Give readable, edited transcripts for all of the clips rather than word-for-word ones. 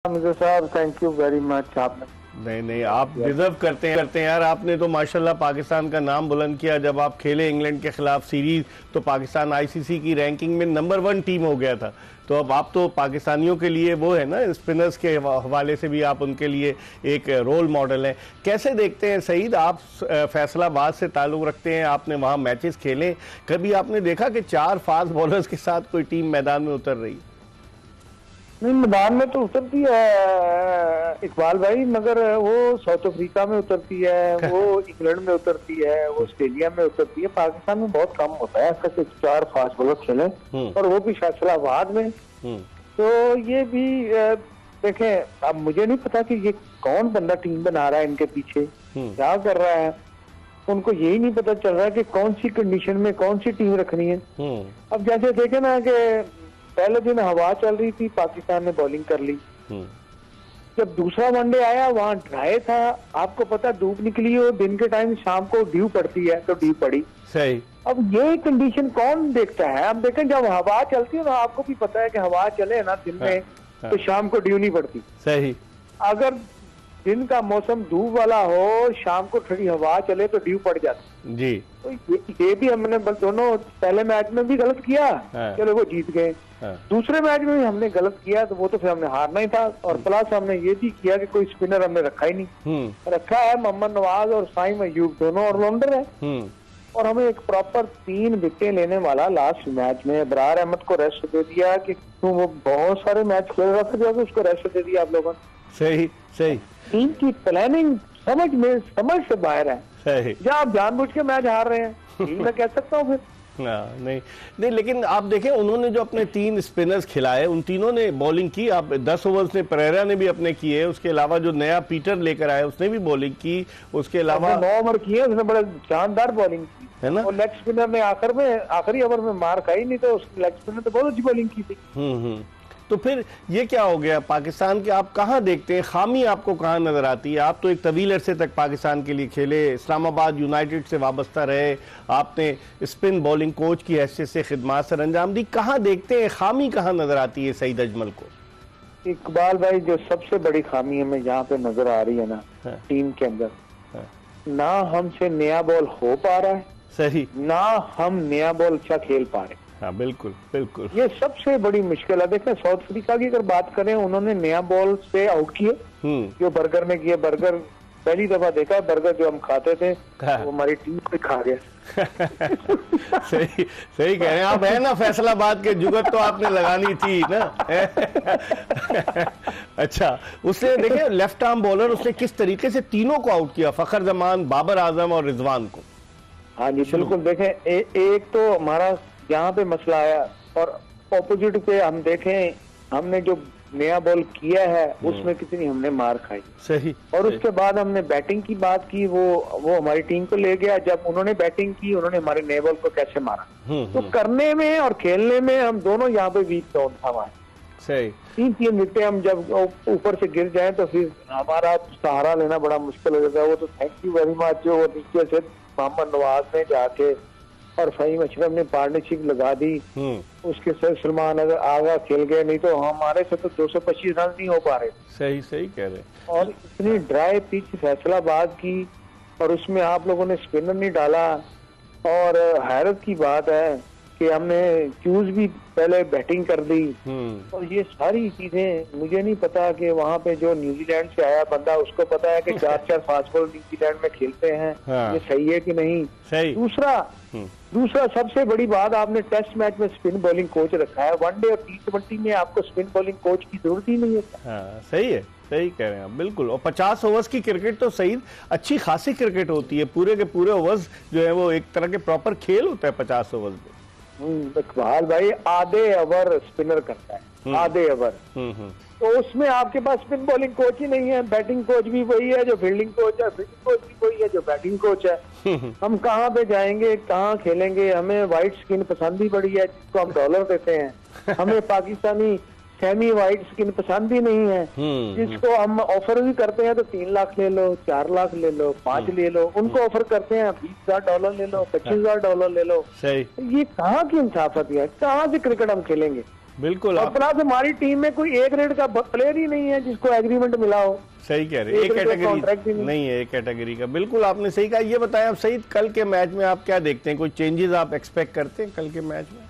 मिर्जा साहब, thank you very much. आपने नहीं, आप डिजर्व करते हैं यार। आपने तो माशाल्लाह पाकिस्तान का नाम बुलंद किया। जब आप खेले इंग्लैंड के खिलाफ सीरीज तो पाकिस्तान आईसीसी की रैंकिंग में नंबर 1 टीम हो गया था। तो अब आप तो पाकिस्तानियों के लिए वो है ना, स्पिनर्स के हवाले से भी आप उनके लिए एक रोल मॉडल हैं। कैसे देखते हैं सईद, आप फैसलाबाद से ताल्लुक़ रखते हैं, आपने वहाँ मैचेस खेले, कभी आपने देखा कि 4 फास्ट बॉलर्स के साथ कोई टीम मैदान में उतर रही? नहीं, मैदान में तो उतरती है इकबाल भाई, मगर वो साउथ अफ्रीका में उतरती है, वो इंग्लैंड में उतरती है, वो ऑस्ट्रेलिया में उतरती है। पाकिस्तान में बहुत कम होता है ऐसे 4 फास्ट बॉलर खेले, और वो भी फैसलाबाद में। तो ये भी देखें, अब मुझे नहीं पता कि ये कौन बंदा टीम बना रहा है, इनके पीछे क्या कर रहा है। उनको यही नहीं पता चल रहा है कि कौन सी कंडीशन में कौन सी टीम रखनी है। अब जैसे देखे ना कि पहले दिन हवा चल रही थी, पाकिस्तान ने बॉलिंग कर ली। जब दूसरा वनडे आया, वहां ड्राई था, आपको पता धूप निकली हो, दिन के टाइम शाम को ड्यू पड़ती है, तो ड्यू पड़ी। सही। अब ये कंडीशन कौन देखता है? अब देखें, जब हवा चलती है ना, आपको भी पता है कि हवा चले ना दिन में, तो शाम को ड्यू नहीं पड़ती। सही। अगर दिन का मौसम धूप वाला हो, शाम को ठंडी हवा चले तो ड्यू पड़ जाती जी। तो ये भी हमने दोनों पहले मैच में भी गलत किया, चलो वो जीत गए। दूसरे मैच में भी हमने गलत किया, तो वो तो फिर हमने हारना ही था। और प्लस हमने ये भी किया कि कोई स्पिनर हमने रखा ही नहीं। रखा है मोहम्मद नवाज और साइम अयूब, दोनों ऑलराउंडर है। और हमें एक प्रॉपर 3 विकेटें लेने वाला लास्ट मैच में इब्रार अहमद को रेस्ट दे दिया कि वो बहुत सारे मैच खेल रहा था, जब उसको रेस्ट दे दिया आप लोगों ने। सही सही। टीम की प्लानिंग समझ से बाहर है। सही। या आप जानबूझ के मैच हार रहे हैं, मैं कह सकता हूँ फिर। नहीं, लेकिन आप देखें, उन्होंने जो अपने 3 स्पिनर्स खिलाए, उन तीनों ने बॉलिंग की। आप 10 ओवर्स ने परेरा ने भी अपने किए, उसके अलावा जो नया पीटर लेकर आए उसने भी बॉलिंग की। उसके अलावा 9 ओवर किए, उसने बड़े शानदार बॉलिंग की है ना। और लेग स्पिनर ने आखिरी ओवर में मार खाई, नहीं तो उसकी लेग स्पिनर तो बहुत अच्छी बॉलिंग की थी। तो फिर ये क्या हो गया पाकिस्तान के? आप कहाँ देखते हैं खामी, आपको कहाँ नजर आती है? आप तो एक तवील अरसे तक पाकिस्तान के लिए खेले, इस्लामाबाद यूनाइटेड से वाबस्ता रहे, आपने स्पिन बॉलिंग कोच की हैसियत से खिदमत सर अंजाम दी। कहाँ देखते हैं खामी, कहाँ नजर आती है सईद अजमल को? इकबाल भाई, जो सबसे बड़ी खामी हमें यहाँ पे नजर आ रही है ना, टीम के अंदर, ना हमसे नया बॉल हो पा रहा है, सही, ना हम नया बॉल अच्छा खेल पा रहे। हाँ, बिल्कुल बिल्कुल, ये सबसे बड़ी मुश्किल है। देखें, साउथ अफ्रीका की अगर बात करें, उन्होंने नया बॉल से आउट किए, जो बर्गर ने किए। बर्गर पहली दफा देखा, बर्गर जो हम खाते थे वो हमारी टीम को खा गया। सही कह रहे हैं आप, है ना, फैसलाबाद के जुगत तो आपने लगानी थी ना। अच्छा, उसने देखे लेफ्ट आर्म बॉलर, उसने किस तरीके से तीनों को आउट किया, फखर जमान, बाबर आजम और रिजवान को। हाँ जी, बिल्कुल। देखें, एक तो हमारा यहाँ पे मसला आया, और ऑपोजिट पे हम देखें, हमने जो नया बॉल किया है उसमें कितनी हमने मार खाई। सही। और उसके बाद हमने बैटिंग की बात की, वो हमारी टीम को ले गया। जब उन्होंने बैटिंग की, उन्होंने हमारे नए बॉल को कैसे मारा। तो करने में और खेलने में हम दोनों यहाँ पे वीक डाउन था हमारे। सही। 3 विकेटें हम जब ऊपर से गिर जाए तो फिर हमारा सहारा लेना बड़ा मुश्किल हो जाता है। वो तो थैंक यू वेरी मच, जो नीचे से मोहम्मद नवाज ने जाके और फहीम अशरफ ने पार्टनरशिप लगा दी, उसके साथ सलमान अगर आगा खेल गए, नहीं तो हमारे से तो 225 रन नहीं हो पा रहे। सही सही कह रहे। और इतनी ड्राई पिच फैसलाबाद की, और उसमें आप लोगों ने स्पिनर नहीं डाला। और हैरत की बात है कि हमने क्यूज भी पहले बैटिंग कर दी। और ये सारी चीजें मुझे नहीं पता कि वहाँ पे जो न्यूजीलैंड से आया बंदा, उसको पता है कि 4 फास्ट बॉल न्यूजीलैंड में खेलते हैं। हाँ। ये सही है कि नहीं? सही। दूसरा सबसे बड़ी बात, आपने टेस्ट मैच में स्पिन बॉलिंग कोच रखा है, वनडे और T20 में आपको स्पिन बॉलिंग कोच की जरूरत ही नहीं है। हाँ, सही है, सही कह रहे हैं आप, बिल्कुल। और 50 ओवर्स की क्रिकेट तो सही अच्छी खासी क्रिकेट होती है, पूरे के पूरे ओवर्स जो है वो एक तरह के प्रॉपर खेल होता है 50 ओवर्स में। इकबाल भाई, आधे ओवर स्पिनर करता है, आधे ओवर। तो उसमें आपके पास स्पिन बॉलिंग कोच ही नहीं है। बैटिंग कोच भी वही है जो फील्डिंग कोच है, फील्डिंग कोच भी वही है जो बैटिंग कोच है। हम कहाँ पे जाएंगे, कहाँ खेलेंगे? हमें व्हाइट स्किन पसंद ही बड़ी है, जिसको हम डॉलर देते हैं। हमें पाकिस्तानी सेमी व्हाइट स्किन पसंद ही नहीं है, जिसको हम ऑफर भी करते हैं तो 3 लाख ले लो, 4 लाख ले लो, 5 ले लो। उनको ऑफर करते हैं $20,000 ले लो, $25,000 ले लो। सही। ये कहाँ की इंसाफत है? कहाँ से क्रिकेट हम खेलेंगे? बिल्कुल। और प्लस हमारी टीम में कोई ए ग्रेड का प्लेयर ही नहीं है जिसको एग्रीमेंट मिला हो। सही कह रहे हैं, एक कैटेगरी नहीं है, एक कैटेगरी का। बिल्कुल आपने सही कहा। ये बताएं आप सईद, कल के मैच में आप क्या देखते हैं, कोई चेंजेस आप एक्सपेक्ट करते हैं कल के मैच में?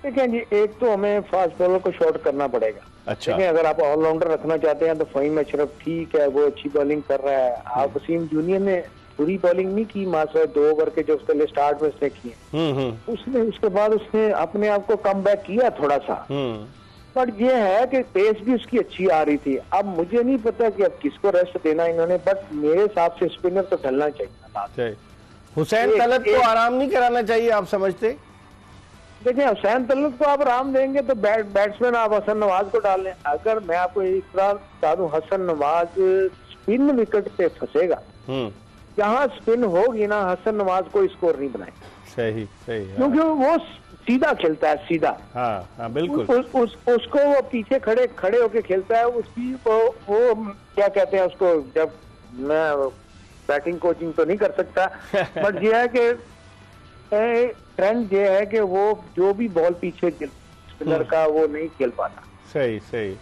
देखिए जी, एक तो हमें फास्ट बॉलर को शॉर्ट करना पड़ेगा। अच्छा। देखिए अगर आप ऑलराउंडर रखना चाहते हैं तो फहीम अशरफ ठीक है, वो अच्छी बॉलिंग कर रहा है। आप वसीम जूनियर ने बुरी बॉलिंग नहीं की, मात्र 2 ओवर के जो उसके लिए स्टार्ट में उसने किए, उसने उसके बाद उसने अपने आप को कम बैक किया थोड़ा सा। बट ये है कि पेस भी उसकी अच्छी आ रही थी। अब मुझे नहीं पता कि अब किसको रेस्ट देना इन्होंने, बट मेरे हिसाब से स्पिनर तो ढलना चाहिए। हुसैन तलब को आराम नहीं कराना चाहिए आप समझते? देखिए हुसैन तलब को आप आराम देंगे तो बैट्समैन आप हसन नवाज को डाल लें। अगर मैं आपको एक बात बता दूं, हसन नवाज स्पिन विकेट पे फंसेगा, जहाँ स्पिन होगी ना हसन नवाज को स्कोर नहीं बनाएगा। सही सही, क्योंकि वो सीधा खेलता है, सीधा। हाँ बिल्कुल। उसको वो पीछे खड़े होके खेलता है। उसकी वो क्या कहते हैं उसको, जब मैं बैटिंग कोचिंग तो नहीं कर सकता बट ये है कि ट्रेंड ये है कि वो जो भी बॉल पीछे स्पिनर का वो नहीं खेल पाता। सही सही।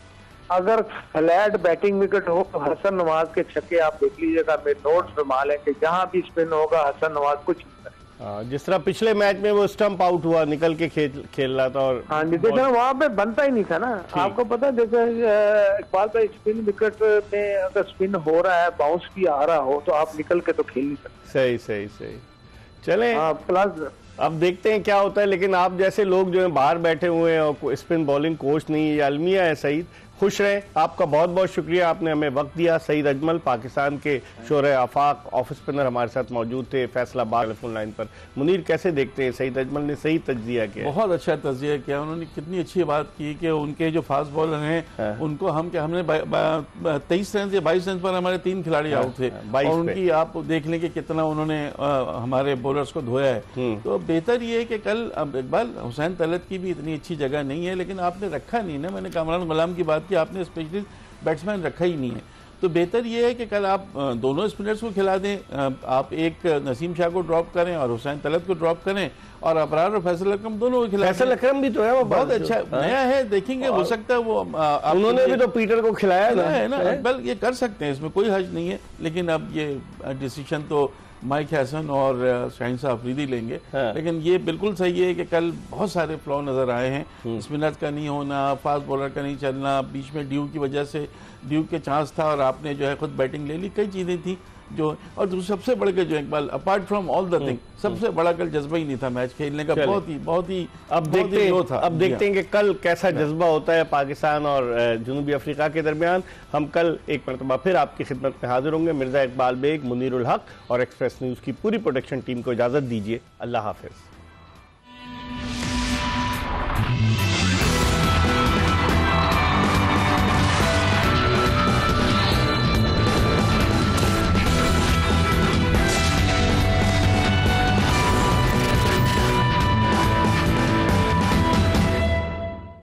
अगर फ्लैट बैटिंग विकेट हो तो हसन नवाज के छक्के आप देख लीजिएगा, मेरे नोट्स पे माल है कि जहां भी स्पिन होगा हसन नवाज कुछ नहीं करेगा। जिस तरह पिछले मैच में वो स्टंप आउट हुआ, निकल के खेल रहा था और हाँ जी, देखा वहां पे बनता ही नहीं था ना। आपको पता है जैसे इकबाल भाई, स्पिन विकेट में अगर स्पिन हो रहा है, बाउंस भी आ रहा हो, तो आप निकल के तो खेल नहीं सकते। सही सही सही। चले प्लस अब देखते हैं क्या होता है। लेकिन आप जैसे लोग जो है बाहर बैठे हुए हैं और स्पिन बॉलिंग कोच नहीं है, अलमिया है सईद, खुश रहें। आपका बहुत बहुत शुक्रिया, आपने हमें वक्त दिया। सईद अजमल पाकिस्तान के शोरे आफाक ऑफ स्पिनर हमारे साथ मौजूद थे फैसलाबाद टेलीफोन लाइन पर। मुनीर कैसे देखते हैं, सईद अजमल ने सही तज्जिया किया? बहुत अच्छा तज्जिया किया उन्होंने। कितनी अच्छी बात की कि उनके जो फास्ट बॉलर हैं उनको हमने 23 रन से 22 रन पर हमारे 3 खिलाड़ी आउट थे और उनकी आप देख लें कि कितना उन्होंने हमारे बॉलर्स को धोया है। तो बेहतर ये है कि कल इकबाल हुसैन तलत की भी इतनी अच्छी जगह नहीं है, लेकिन आपने रखा नहीं ना। मैंने कामरान गुलाम की बात कि आपने स्पेशलिस्ट बैट्समैन रखा ही नहीं है। तो बेहतर यह है कि कल आप दोनों स्पिनर्स को खिला दें। आप एक नसीम शाह को ड्रॉप करें और हुसैन तलत को ड्रॉप करें और अबरार और फैसल अकरम दोनों को खिलाएं। फैसल अकरम भी तो है, वो बहुत अच्छा नया है, देखेंगे हो सकता है वो उन्होंने भी तो पीटर को खिलाया है ना। बल ये कर सकते हैं, इसमें कोई हर्ज नहीं है। लेकिन अब ये डिसीजन तो माइक हसन और शाहीन साहब अफरीदी लेंगे। लेकिन ये बिल्कुल सही है कि कल बहुत सारे फ्लॉ नजर आए हैं। स्पिनर का नहीं होना, फास्ट बॉलर का नहीं चलना, बीच में ड्यू की वजह से ड्यू के चांस था और आपने जो है खुद बैटिंग ले ली, कई चीजें थी जो। और सबसे बड़े के जो Iqbal apart from all the thing, सबसे बड़ा कल जज्बा ही नहीं था मैच खेलने का। बहुत ही अब देखते हैं कि कल कैसा जज्बा होता है पाकिस्तान और जनूबी अफ्रीका के दरमियान। हम कल एक मरतबा फिर आपकी खिदमत में हाजिर होंगे। मिर्जा इकबाल बेग, मुनीरुल हक और एक्सप्रेस न्यूज की पूरी प्रोडक्शन टीम को इजाजत दीजिए। अल्लाह हाफिज।